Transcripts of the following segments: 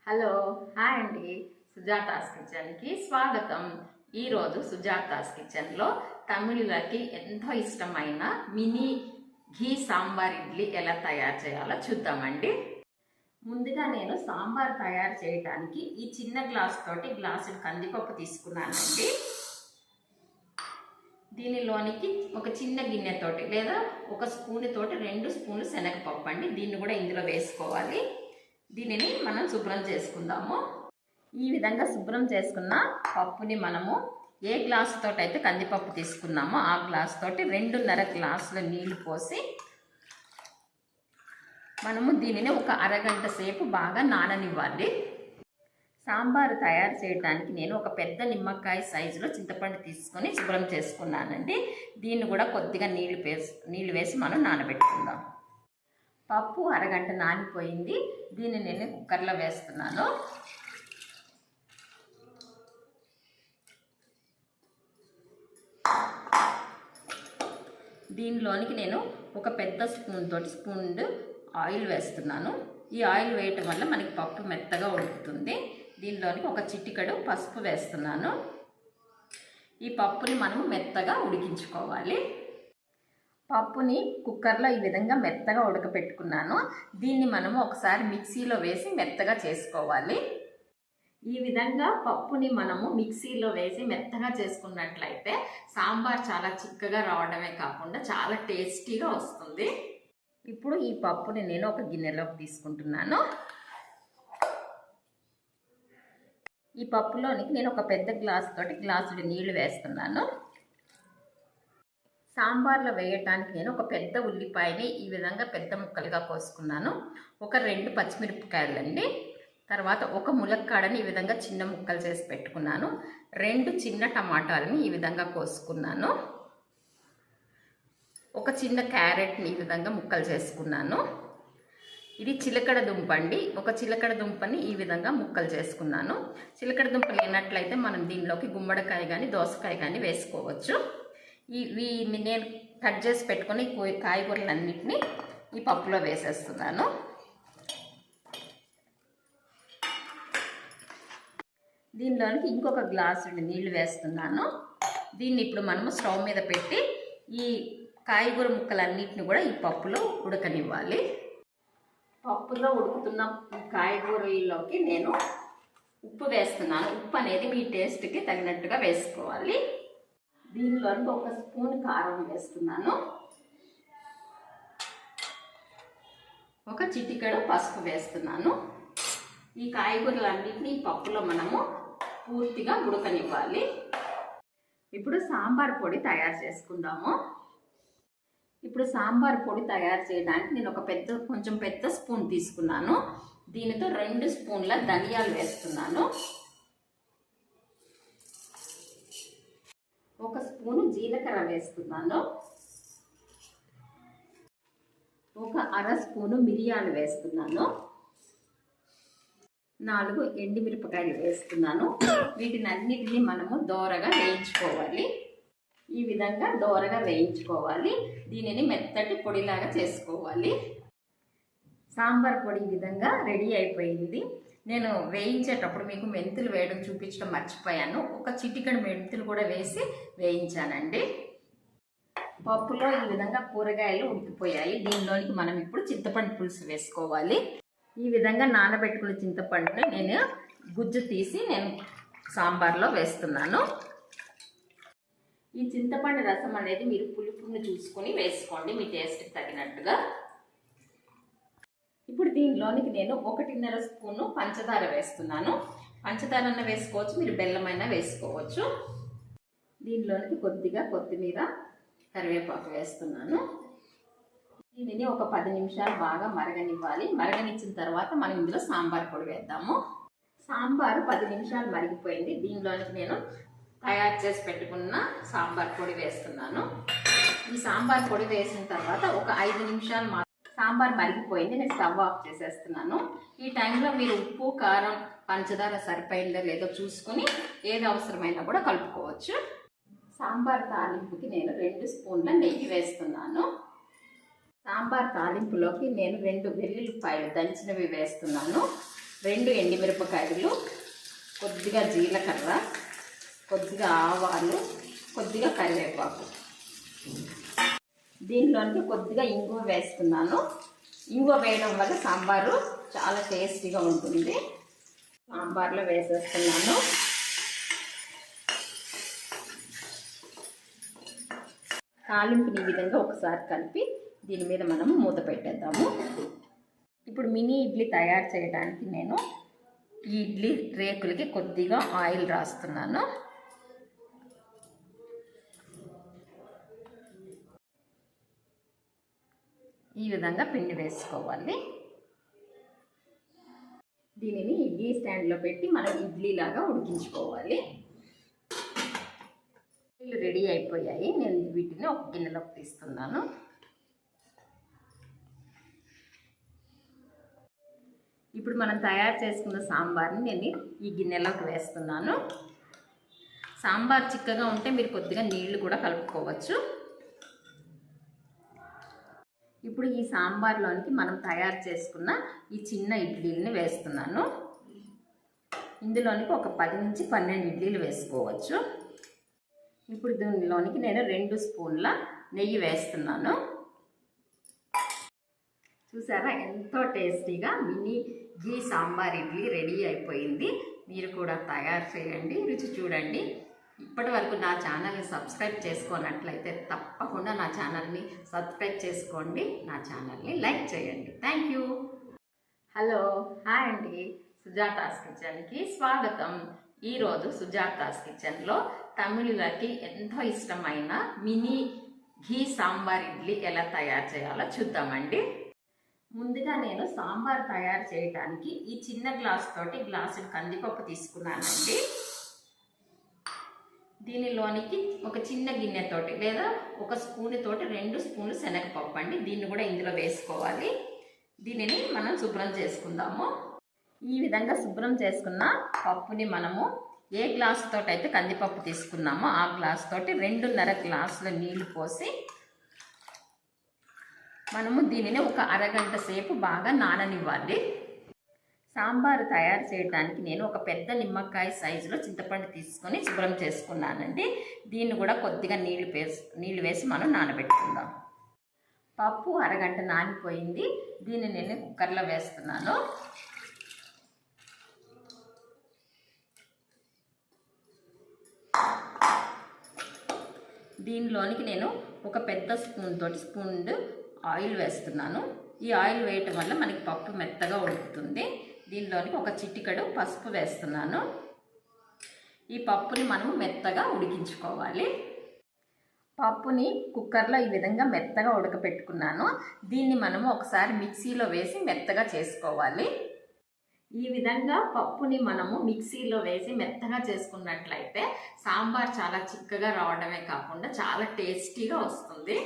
Hello hi అండి, సుజాతాస్ కిచెన్కి స్వాగతం. ఈరోజు సుజాతాస్ కిచెన్లో తమిళులకి ఎంతో ఇష్టమైన మినీ ఘీ సాంబార్ ఇడ్లీ ఎలా తయారు చేయాలో చూద్దామండి. ముందుగా నేను సాంబార్ తయారు చేయడానికి ఈ చిన్న గ్లాస్ తోటి గ్లాసుడు కందిపప్పు తీసుకున్నానండి. దీనిలోనికి ఒక చిన్న గిన్నెతోటి లేదా ఒక స్పూన్ తోటి 2 స్పూన్లు శనగపప్పు అండి, దీన్ని కూడా ఇందులో వేసుకోవాలి. దీనిని మనం శుభ్రం చేసుకుందాము. ఈ విధంగా శుభ్రం చేసుకున్న పప్పుని మనము ఏ గ్లాస్ తోటి అయితే కందిపప్పు తీసుకున్నామో ఆ గ్లాస్ తోటి 2.5 గ్లాసుల నీళ్లు పోసి మనము దీనిని ఒక అరగంట సేపు బాగా నాననివ్వాలి. సాంబారు తయారు చేయడానికి నేను ఒక పెద్ద నిమ్మకాయ సైజులో చింతపండు తీసుకొని శుభ్రం చేసుకున్నానండి. దీన్ని కూడా కొద్దిగా నీళ్ళు వేసి మనం నానబెట్టుకుందాం. పప్పు అరగంట నానిపోయింది. దీన్ని నేను కుక్కర్లో వేస్తున్నాను. దీనిలోనికి నేను ఒక పెద్ద స్పూన్ ఆయిల్ వేస్తున్నాను. ఈ ఆయిల్ వేయటం వల్ల మనకి పప్పు మెత్తగా ఉడుకుతుంది. దీనిలోనికి ఒక చిటికెడు పసుపు వేస్తున్నాను. ఈ పప్పుని మనము మెత్తగా ఉడికించుకోవాలి. పప్పుని కుక్కర్లో ఈ విధంగా మెత్తగా ఉడకపెట్టుకున్నాను. దీన్ని మనము ఒకసారి మిక్సీలో వేసి మెత్తగా చేసుకోవాలి. ఈ విధంగా పప్పుని మనము మిక్సీలో వేసి మెత్తగా చేసుకున్నట్లయితే సాంబార్ చాలా చిక్కగా రావడమే కాకుండా చాలా టేస్టీగా వస్తుంది. ఇప్పుడు ఈ పప్పుని నేను ఒక గిన్నెలోకి తీసుకుంటున్నాను. ఈ పప్పులోనికి నేను ఒక పెద్ద గ్లాస్ తోటి గ్లాసుడు నీళ్లు వేస్తున్నాను. సాంబార్లో వేయటానికి నేను ఒక పెద్ద ఉల్లిపాయని ఈ విధంగా పెద్ద ముక్కలుగా కోసుకున్నాను. ఒక 2 పచ్చిమిరపకాయలండి. తర్వాత ఒక ములక్కాడని ఈ విధంగా చిన్న ముక్కలు చేసి పెట్టుకున్నాను. 2 చిన్న టమాటాలని ఈ విధంగా కోసుకున్నాను. ఒక చిన్న క్యారెట్ని ఈ విధంగా ముక్కలు చేసుకున్నాను. ఇది చిలకడ దుంప అండి. ఒక చిలకడ దుంపని ఈ విధంగా ముక్కలు చేసుకున్నాను. చిలకడ దుంప లేనట్లయితే మనం దీనిలోకి గుమ్మడికాయ కానీ దోసకాయ కానీ వేసుకోవచ్చు. ఇవి నేను కట్ చేసి పెట్టుకొని కాయగూరలన్నింటినీ ఈ పప్పులో వేసేస్తున్నాను. దీనిలోనికి ఇంకొక గ్లాసుడు నీళ్లు వేస్తున్నాను. దీన్ని ఇప్పుడు మనము స్టవ్ మీద పెట్టి ఈ కాయగూర ముక్కలన్నింటినీ కూడా ఈ పప్పులో ఉడకనివ్వాలి. పప్పులో ఉడుకుతున్న కాయగూరల్లోకి నేను ఉప్పు వేస్తున్నాను. ఉప్పు అనేది మీ టేస్ట్కి తగినట్టుగా వేసుకోవాలి. దీనిలో ఒక స్పూన్ కారం వేస్తున్నాను. ఒక చిటికెడు పసుపు వేస్తున్నాను. ఈ కాయగూరలన్నింటినీ పప్పులో మనము పూర్తిగా ఉడకనివ్వాలి. ఇప్పుడు సాంబార్ పొడి తయారు చేసుకుందాము. ఇప్పుడు సాంబార్ పొడి తయారు చేయడానికి నేను ఒక కొంచెం పెద్ద స్పూన్ తీసుకున్నాను. దీనితో 2 స్పూన్ల ధనియాలు వేస్తున్నాను. ఒక స్పూను జీలకర్ర వేస్తున్నాను. ఒక అర స్పూను మిరియాలు వేస్తున్నాను. 4 ఎండుమిరపకాయలు వేస్తున్నాను. వీటినన్నిటిని మనము దోరగా వేయించుకోవాలి. ఈ విధంగా దోరగా వేయించుకోవాలి. దీనిని మెత్తటి పొడిలాగా చేసుకోవాలి. సాంబార్ పొడి ఈ విధంగా రెడీ అయిపోయింది. నేను వేయించేటప్పుడు మీకు మెంతులు వేయడం చూపించడం మర్చిపోయాను. ఒక చిటికెడు మెంతులు కూడా వేసి వేయించానండి. పప్పులో ఈ విధంగా కూరగాయలు ఉడికిపోయాయి. దీనిలోనికి మనం ఇప్పుడు చింతపండు పులుసు వేసుకోవాలి. ఈ విధంగా నానబెట్టుకున్న చింతపండుని నేను గుజ్జు తీసి నేను సాంబార్లో వేస్తున్నాను. ఈ చింతపండు రసం అనేది మీరు పులుపుని చూసుకొని వేసుకోండి మీ టేస్ట్కి తగినట్టుగా. ఇప్పుడు దీనిలోనికి నేను 1.5 స్పూను పంచదార వేస్తున్నాను. పంచదారన్న వేసుకోవచ్చు, మీరు బెల్లమైనా వేసుకోవచ్చు. దీనిలోనికి కొద్దిగా కొత్తిమీర కరివేపాకు వేస్తున్నాను. దీనిని ఒక 10 నిమిషాలు బాగా మరగనివ్వాలి. మరగనిచ్చిన తర్వాత మనం ఇందులో సాంబార్ పొడి వేద్దాము. సాంబారు 10 నిమిషాలు మరిగిపోయింది. దీనిలోనికి నేను తయారు చేసి పెట్టుకున్న సాంబార్ పొడి వేస్తున్నాను. ఈ సాంబార్ పొడి వేసిన తర్వాత ఒక 5 నిమిషాలు సాంబార్ మరిగిపోయింది. నేను స్టవ్ ఆఫ్ చేసేస్తున్నాను. ఈ టైంలో మీరు ఉప్పు, కారం, పంచదార సరిపోయిందో లేదో చూసుకొని ఏది అవసరమైనా కూడా కలుపుకోవచ్చు. సాంబార్ తాలింపుకి నేను 2 స్పూన్ల నెయ్యి వేస్తున్నాను. సాంబార్ తాలింపులోకి నేను 2 వెల్లుల్లిపాయలు దంచినవి వేస్తున్నాను. 2 ఎండుమిరపకాయలు, కొద్దిగా జీలకర్ర, కొద్దిగా ఆవాలు, కొద్దిగా కరివేపాకు. దీనిలోనికి కొద్దిగా ఇంగువ వేస్తున్నాను. ఇంగువ వేయడం వల్ల సాంబారు చాలా టేస్టీగా ఉంటుంది. సాంబార్లో వేసేస్తున్నాను. తాలింపుని ఈ విధంగా ఒకసారి కలిపి దీని మీద మనము మూత పెట్టేద్దాము. ఇప్పుడు మినీ ఇడ్లీ తయారు చేయడానికి నేను ఈ ఇడ్లీ రేకులకి కొద్దిగా ఆయిల్ రాస్తున్నాను. ఈ విధంగా పిండి వేసుకోవాలి. దీనిని ఇడ్లీ స్టాండ్లో పెట్టి మనం ఇడ్లీలాగా ఉడికించుకోవాలి. ఇడ్లీలు రెడీ అయిపోయాయి. నేను వీటిని ఒక గిన్నెలోకి తీస్తున్నాను. ఇప్పుడు మనం తయారు చేసుకున్న సాంబార్ని నేను ఈ గిన్నెలోకి వేస్తున్నాను. సాంబార్ చిక్కగా ఉంటే మీరు కొద్దిగా నీళ్లు కూడా కలుపుకోవచ్చు. ఇప్పుడు ఈ సాంబార్లోనికి మనం తయారు చేసుకున్న ఈ చిన్న ఇడ్లీలని వేస్తున్నాను. ఇందులోనికి ఒక 10 నుంచి 12 ఇడ్లీలు వేసుకోవచ్చు. ఇప్పుడు దీనిలోనికి నేను 2 స్పూన్ల నెయ్యి వేస్తున్నాను. చూసారా, ఎంతో టేస్టీగా మినీ ఘీ సాంబార్ ఇడ్లీ రెడీ అయిపోయింది. మీరు కూడా తయారు చేయండి, రుచి చూడండి. ఇప్పటి వరకు నా ఛానల్ని సబ్స్క్రైబ్ చేసుకున్నట్లయితే తప్పకుండా నా ఛానల్ని సబ్స్క్రైబ్ చేసుకోండి, నా ఛానల్ని లైక్ చేయండి. Thank you. హలో, హాయ్ అండి. సుజాతాస్ కిచెన్కి స్వాగతం. ఈరోజు సుజాతాస్ కిచెన్లో తమిళులకి ఎంతో ఇష్టమైన మినీ ఘీ సాంబార్ ఇడ్లీ ఎలా తయారు చేయాలో చూద్దామండి. ముందుగా నేను సాంబార్ తయారు చేయడానికి ఈ చిన్న గ్లాస్ తోటి గ్లాసుడు కందిపప్పు తీసుకున్నానండి. దీనిలోనికి ఒక చిన్న గిన్నెతోటి లేదా ఒక స్పూన్ తోటి 2 స్పూన్లు శనగపప్పు అండి. దీన్ని కూడా ఇందులో వేసుకోవాలి. దీనిని మనం శుభ్రం చేసుకుందాము. ఈ విధంగా శుభ్రం చేసుకున్న పప్పుని మనము ఏ గ్లాస్ తోటి అయితే కందిపప్పు తీసుకున్నామో ఆ గ్లాస్ తోటి 2.5 గ్లాసుల నీళ్లు పోసి మనము దీనిని ఒక అరగంట సేపు బాగా నాననివ్వాలి. సాంబారు తయారు చేయడానికి నేను ఒక పెద్ద నిమ్మకాయ సైజులో చింతపండు తీసుకొని శుభ్రం చేసుకున్నానండి. దీన్ని కూడా కొద్దిగా నీళ్ళు వేసి మనం నానబెట్టుకుందాం. పప్పు అరగంట నానిపోయింది. దీన్ని నేను కుక్కర్లో వేస్తున్నాను. దీనిలోనికి నేను ఒక పెద్ద స్పూన్ ఆయిల్ వేస్తున్నాను. ఈ ఆయిల్ వేయటం వల్ల మనకి పప్పు మెత్తగా ఉడుకుతుంది. దీనిలోనికి ఒక చిటికెడు పసుపు వేస్తున్నాను. ఈ పప్పుని మనం మెత్తగా ఉడికించుకోవాలి. పప్పుని కుక్కర్లో ఈ విధంగా మెత్తగా ఉడకపెట్టుకున్నాను. దీన్ని మనము ఒకసారి మిక్సీలో వేసి మెత్తగా చేసుకోవాలి. ఈ విధంగా పప్పుని మనము మిక్సీలో వేసి మెత్తగా చేసుకున్నట్లయితే సాంబార్ చాలా చిక్కగా రావడమే కాకుండా చాలా టేస్టీగా వస్తుంది.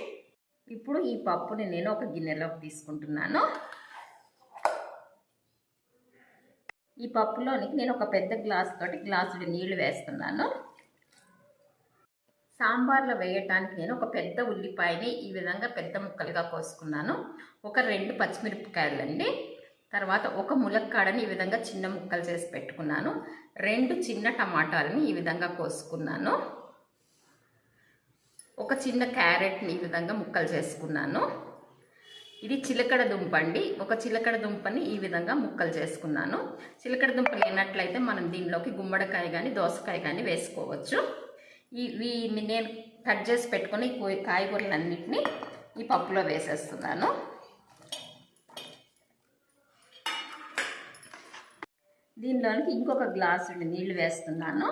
ఇప్పుడు ఈ పప్పుని నేను ఒక గిన్నెలోకి తీసుకుంటున్నాను. ఈ పప్పులోనికి నేను ఒక పెద్ద గ్లాసుడు నీళ్లు వేస్తున్నాను. సాంబార్లో వేయటానికి నేను ఒక పెద్ద ఉల్లిపాయని ఈ విధంగా పెద్ద ముక్కలుగా కోసుకున్నాను. ఒక 2 పచ్చిమిరపకాయలండి. తర్వాత ఒక ములక్కాడని ఈ విధంగా చిన్న ముక్కలు చేసి పెట్టుకున్నాను. 2 చిన్న టమాటాలని ఈ విధంగా కోసుకున్నాను. ఒక చిన్న క్యారెట్ని ఈ విధంగా ముక్కలు చేసుకున్నాను. ఇది చిలకడ దుంప అండి. ఒక చిలకడ దుంపని ఈ విధంగా ముక్కలు చేసుకున్నాను. చిలకడ దుంప లేనట్లయితే మనం దీనిలోకి గుమ్మడికాయ కానీ దోసకాయ కానీ వేసుకోవచ్చు. ఇవి నేను కట్ చేసి పెట్టుకుని కాయగూరలన్నింటినీ ఈ పప్పులో వేసేస్తున్నాను. దీనిలోనికి ఇంకొక గ్లాసుడు నీళ్లు వేస్తున్నాను.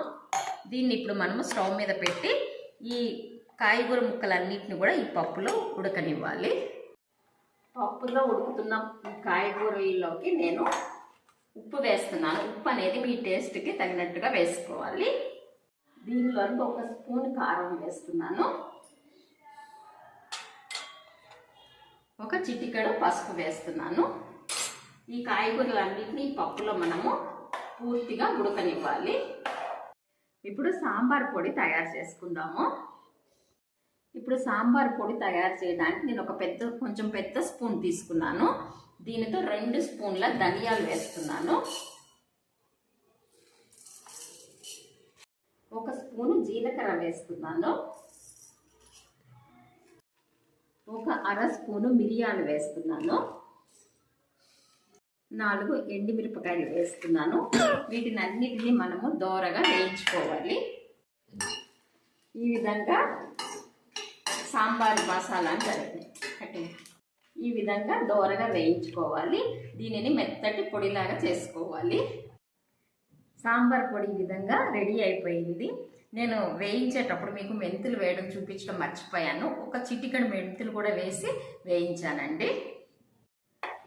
దీన్ని ఇప్పుడు మనము స్టవ్ మీద పెట్టి ఈ కాయగూర ముక్కలన్నిటిని కూడా ఈ పప్పులో ఉడకనివ్వాలి. పప్పులో ఉడుకుతున్న కాయగూరలోకి నేను ఉప్పు వేస్తున్నాను. ఉప్పు అనేది మీ టేస్ట్కి తగినట్టుగా వేసుకోవాలి. దీనిలోకి ఒక స్పూన్ కారం వేస్తున్నాను. ఒక చిటికెడు పసుపు వేస్తున్నాను. ఈ కాయగూరలన్నింటినీ ఈ పప్పులో మనము పూర్తిగా ఉడకనివ్వాలి. ఇప్పుడు సాంబార్ పొడి తయారు చేసుకుందాము. ఇప్పుడు సాంబార్ పొడి తయారు చేయడానికి నేను ఒక కొంచెం పెద్ద స్పూన్ తీసుకున్నాను. దీనితో 2 స్పూన్ల ధనియాలు వేస్తున్నాను. స్పూను జీలకర్ర వేస్తున్నాను. 1/2 స్పూను మిరియాలు వేస్తున్నాను. 4 ఎండుమిరపకాయలు వేస్తున్నాను. వీటిని అన్నిటినీ మనము దోరగా వేయించుకోవాలి. ఈ విధంగా సాంబార్ మసాలా అంటారు, ఈ విధంగా దోరగా వేయించుకోవాలి. దీనిని మెత్తటి పొడిలాగా చేసుకోవాలి. సాంబార్ పొడి ఈ విధంగా రెడీ అయిపోయింది. నేను వేయించేటప్పుడు మీకు మెంతులు వేయడం చూపించడం మర్చిపోయాను. ఒక చిటికెడు మెంతులు కూడా వేసి వేయించానండి.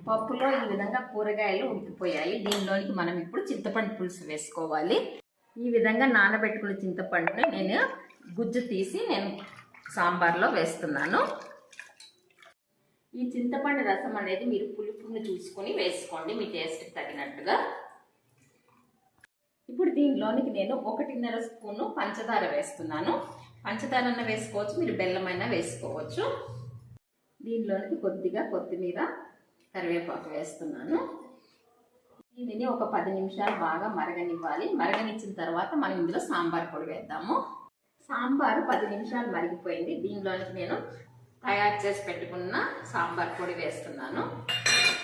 పప్పులో ఈ విధంగా కూరగాయలు ఉడికిపోయాయి. దీనిలోనికి మనం ఇప్పుడు చింతపండు పులుసు వేసుకోవాలి. ఈ విధంగా నానబెట్టుకున్న చింతపండుని నేను గుజ్జు తీసి నేను సాంబార్లో వేస్తున్నాను. ఈ చింతపండు రసం అనేది మీరు పులుపుని చూసుకొని వేసుకోండి, మీ టేస్ట్కి తగినట్టుగా. ఇప్పుడు దీనిలోనికి నేను 1.5 స్పూను పంచదార వేస్తున్నాను. పంచదార అన్న వేసుకోవచ్చు, మీరు బెల్లమైనా వేసుకోవచ్చు. దీనిలోనికి కొద్దిగా కొత్తిమీర, కరివేపాకు వేస్తున్నాను. దీనిని ఒక 10 నిమిషాలు బాగా మరగనివ్వాలి. మరగనిచ్చిన తర్వాత మనం ఇందులో సాంబార్ పొడి వేద్దాము. సాంబారు 10 నిమిషాలు మరిగిపోయింది. దీనిలోనికి నేను తయారు చేసి పెట్టుకున్న సాంబార్ పొడి వేస్తున్నాను.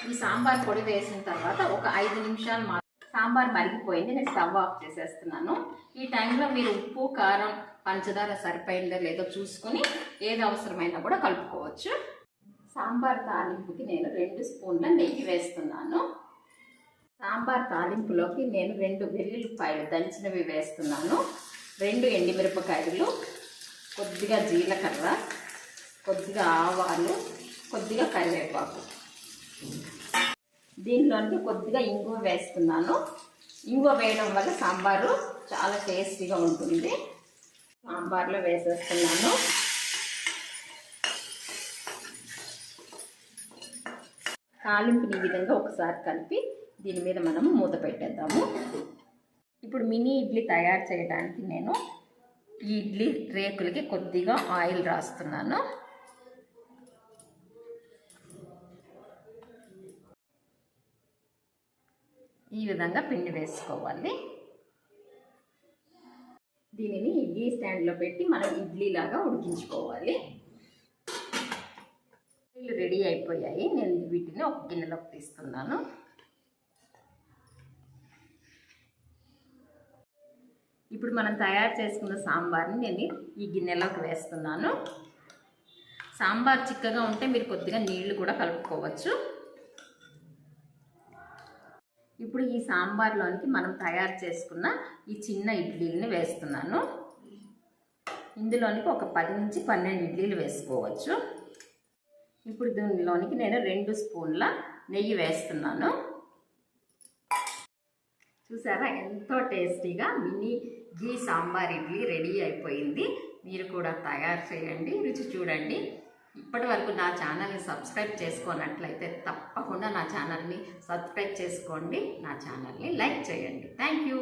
ఈ సాంబార్ పొడి వేసిన తర్వాత ఒక 5 నిమిషాలు సాంబార్ మరిగిపోయింది. నేను స్టవ్ ఆఫ్ చేసేస్తున్నాను. ఈ టైంలో మీరు ఉప్పు, కారం, పంచదార సరిపోయిందో లేదో చూసుకొని ఏది అవసరమైనా కూడా కలుపుకోవచ్చు. సాంబార్ తాలింపుకి నేను 2 స్పూన్ల నెయ్యి వేస్తున్నాను. సాంబార్ తాలింపులోకి నేను 2 వెల్లుల్లిపాయలు దంచినవి వేస్తున్నాను. 2 ఎండుమిరపకాయలు, కొద్దిగా జీలకర్ర, కొద్దిగా ఆవాలు, కొద్దిగా కరివేపాకు. దీనిలోనికి కొద్దిగా ఇంగువ వేస్తున్నాను. ఇంగువ వేయడం వల్ల సాంబారు చాలా టేస్టీగా ఉంటుంది. సాంబార్లో వేసేస్తున్నాను. తాలింపుని ఈ విధంగా ఒకసారి కలిపి దీని మీద మనం మూత పెట్టేద్దాము. ఇప్పుడు మినీ ఇడ్లీ తయారు చేయడానికి నేను ఈ ఇడ్లీ రేకులకి కొద్దిగా ఆయిల్ రాస్తున్నాను. ఈ విధంగా పిండి వేసుకోవాలి. దీనిని ఇడ్లీ స్టాండ్లో పెట్టి మనం ఇడ్లీలాగా ఉడికించుకోవాలి. ఇడ్లీలు రెడీ అయిపోయాయి. నేను వీటిని ఒక గిన్నెలోకి తీస్తున్నాను. ఇప్పుడు మనం తయారు చేసుకున్న సాంబార్ని నేను ఈ గిన్నెలోకి వేస్తున్నాను. సాంబార్ చిక్కగా ఉంటే మీరు కొద్దిగా నీళ్లు కూడా కలుపుకోవచ్చు. ఇప్పుడు ఈ సాంబార్లోనికి మనం తయారు చేసుకున్న ఈ చిన్న ఇడ్లీని వేస్తున్నాను. ఇందులోనికి ఒక 10 నుంచి 12 ఇడ్లీలు వేసుకోవచ్చు. ఇప్పుడు దీనిలోనికి నేను 2 స్పూన్ల నెయ్యి వేస్తున్నాను. చూసారా, ఎంతో టేస్టీగా మినీ ఘీ సాంబార్ ఇడ్లీ రెడీ అయిపోయింది. మీరు కూడా తయారు చేయండి, రుచి చూడండి. ఇప్పటి వరకు నా ఛానల్ని సబ్స్క్రైబ్ చేసుకున్నట్లయితే తప్పకుండా నా ఛానల్ని సబ్స్క్రైబ్ చేసుకోండి, నా ఛానల్ని లైక్ చేయండి. Thank you.